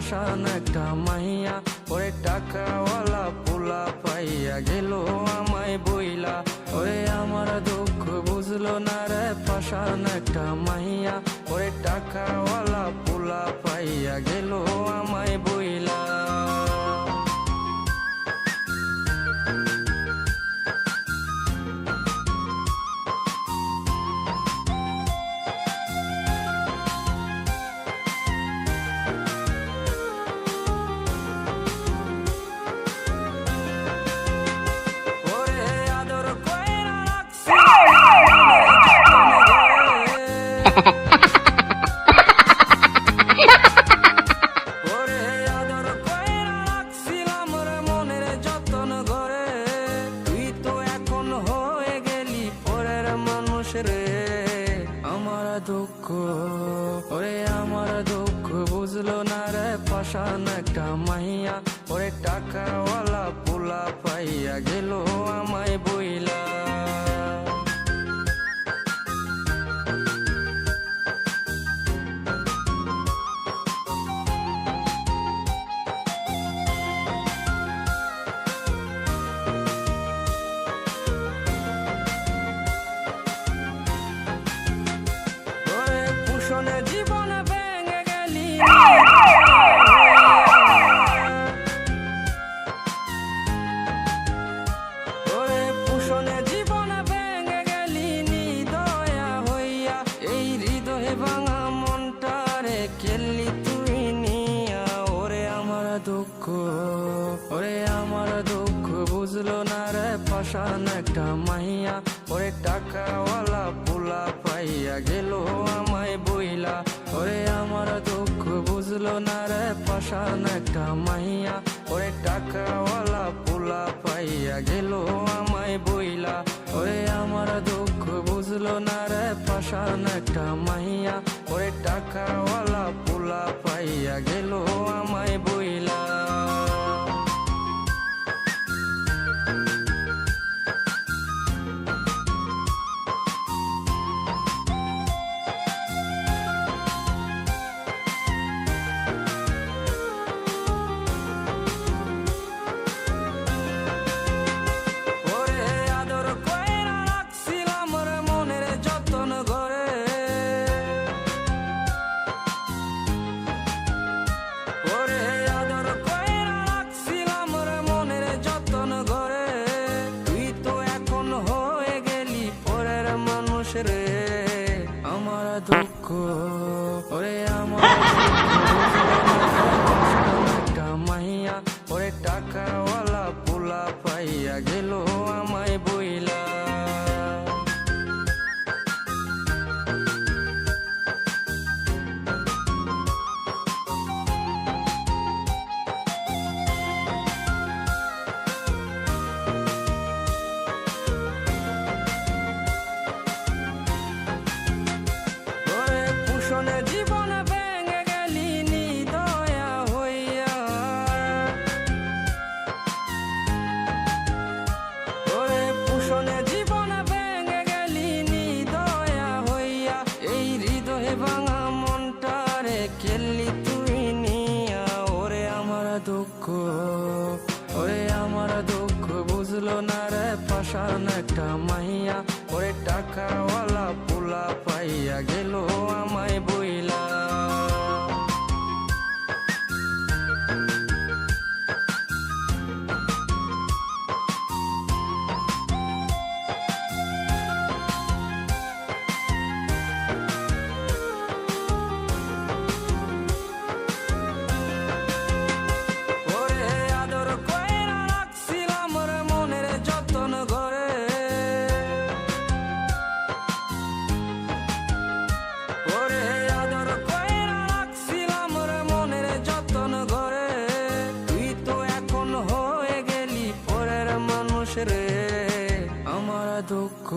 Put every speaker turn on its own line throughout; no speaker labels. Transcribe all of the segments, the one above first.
পাশান একটা মাইয়া, ওরে টাকাওয়ালা পোলা পাইয়া গেল আমায় বইলা। ওরে আমার দুঃখ বুঝলো না রে পাশান একটা মাইয়া, ওরে টাকাওয়ালা পোলা পাইয়া গেল আমায় বইলা। আমার দুঃখ ওরে আমার দুঃখ বুঝলো না রে পাশান একটা মাইয়া, ওরে টাকাওয়ালা পোলা পাইয়া গেল আমায় বইলা। জীবন ভেঙে গেলি ওরে পুষণে জীবন ভেঙে গেলি নিদয়া হইয়া, এই হৃদয়ে ভাঙা মনটারে খেললি তুই নিয়া। ওরে আমার দুঃখ ওরে আমার দুঃখ বুঝলো না রে পাশান একটা মাইয়া, ওরে টাকাওয়ালা পোলা পাইয়া গেল আমায় বইলা। ওরে আমার দুঃখ বুঝলো না রে পাশান একটা মাইয়া, ওরে টাকাওয়ালা পোলা পাইয়া গেল আমায় বইলা। ওরে আমার দুঃখ বুঝলো না রে পাশান একটা মাইয়া, ওরে টাকাওয়ালা পোলা পাইয়া গেল আমায় বইলা। আমার দুঃখ ওরে আমার একটা মাইয়া, ওরে টাকাওয়ালা পোলা পাইয়া গেল আমায় বইলা। জীবন ভেঙে গেলি নিদয়া হইয়া, ওরে পুষণে জীবন ভেঙে গেলি নিদয়া হইয়া, এই হৃদয়ে ভাঙা মনটারে খেললি তুই নিয়া। ওরে আমার দুঃখ ওরে আমার দুঃখ বুঝলো না রে পাশান একটা মাইয়া, ওরে টাকাওয়ালা পোলা পাইয়া গেল আমায় বইলা। আমার দুঃখ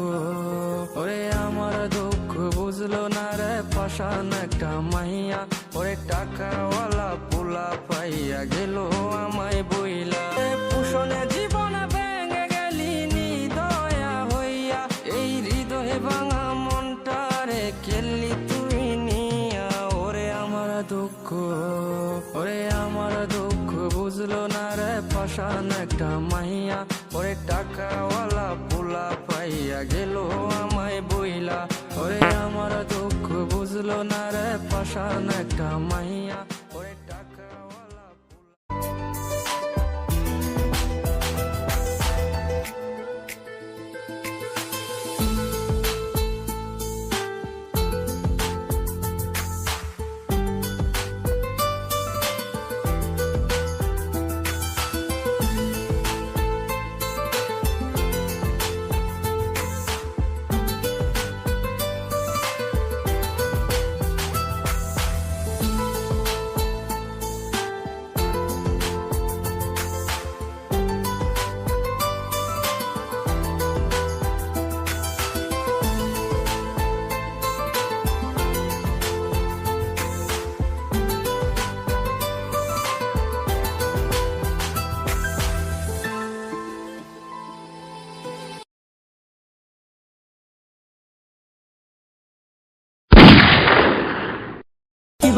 ওরে আমার দুঃখ বুঝলো না রে পাশান একটা মাইয়া, ওরে টাকাওয়ালা পোলা পাইয়া গেল আমায় বইলা। পুষণে জীবন ভেঙে গেলি নিদয়া হইয়া, এই হৃদয়ে ভাঙা মনটারে খেললি তুই নিয়া। ওরে আমার দুঃখ ওরে পাশান একটা মাইয়া, ওরে টাকাওয়ালা পোলা পাইয়া গেল আমায় বইলা। ওরে আমার দুঃখ বুঝলো না রে পাশান একটা মাইয়া, ওরে টাকাওয়ালা পোলা।
কি